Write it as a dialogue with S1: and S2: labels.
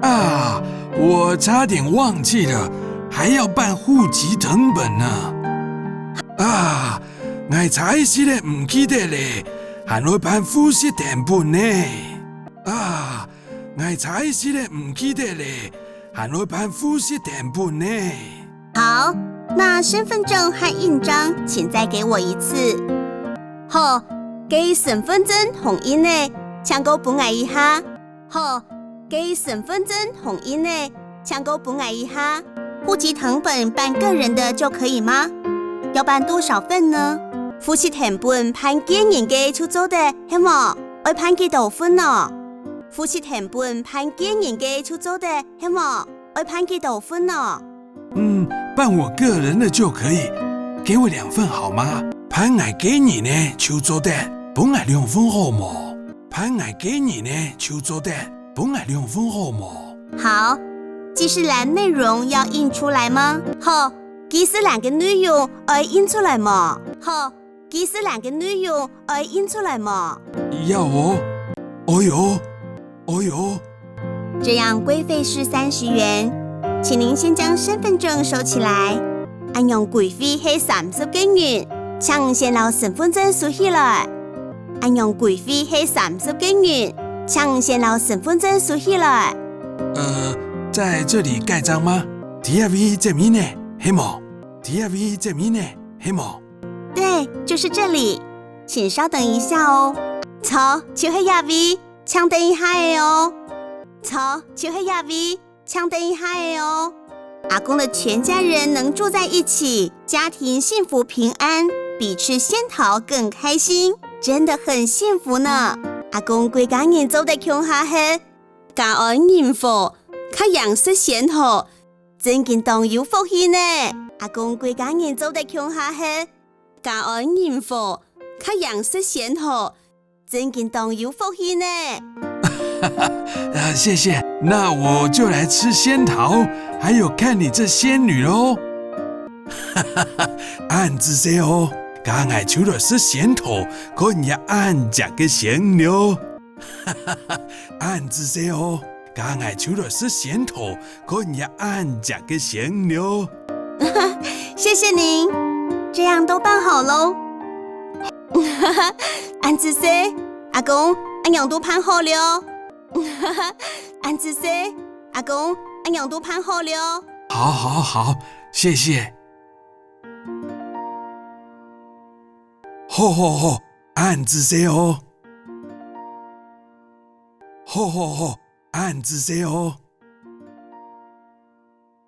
S1: 啊，我差点忘记了，还要办户籍誊本呢。啊，我才是咧唔記得咧，還要辦戶籍誊本呢。啊，我才是咧唔記得咧，還要辦戶籍誊本呢。
S2: 好，那身份证和印章，請再給我一次。好，給身份證同印呢，請給我本一下。好，給身份證同印呢，請給我本一下。戶籍誊本辦個人的就可以嗎？要辦多少份呢？戶籍誊本辦個人嘅出租的，係冇？要辦幾多份呢？戶籍誊本辦個人嘅出租的，係冇？要辦幾多份呢？
S1: 辦我個人的就可以，給我2份好嗎？辦我個人呢出租的，本我2份好冇？辦我個人呢出租的，本我2份好冇？
S2: 好，記事欄內容要印出來嗎？好，記事欄嘅內容要印出來嗎？好，記事欄嘅內容要印出來嗎？
S1: 要哦，哦喲，哦喲。
S2: 這樣規費是30元，請您先將身份證收起來。按用規費係30個元，請先攞身份證收起來。按用規費係30個元，請先攞身份證收起來。
S1: 在這裡蓋章嗎 ？TFV 證明呢？黑冇 ？TFV 證明呢？黑冇？
S2: 對，就是這裡，請稍等一下哦。錯，就係亞 V， 請等一下哦。錯，就係亞 V， 請等一下哦。阿公的全家人能住在一起，家庭幸福平安，比吃仙桃更開心，真的很幸福呢。阿公規家人做得窮下去，家安人福，較養色仙桃，真見當有福氣呢。阿公規家人做得窮下去，家安人福，較養色仙桃，真見當有福氣呢。
S1: 謝謝，那我就來吃仙桃，還有看你這仙女咯。按子些哦，剛才除了吃仙桃，可你也按這個仙女。按子些哦，剛才除了吃仙桃，可你也按這個仙女。
S2: 謝謝您，這樣都辦好嘍。按子些，阿公，按樣都辦好了。按子些，阿公，按樣都辦好了。
S1: 好，好，好，謝謝。好，按子些哦。好，按子些哦。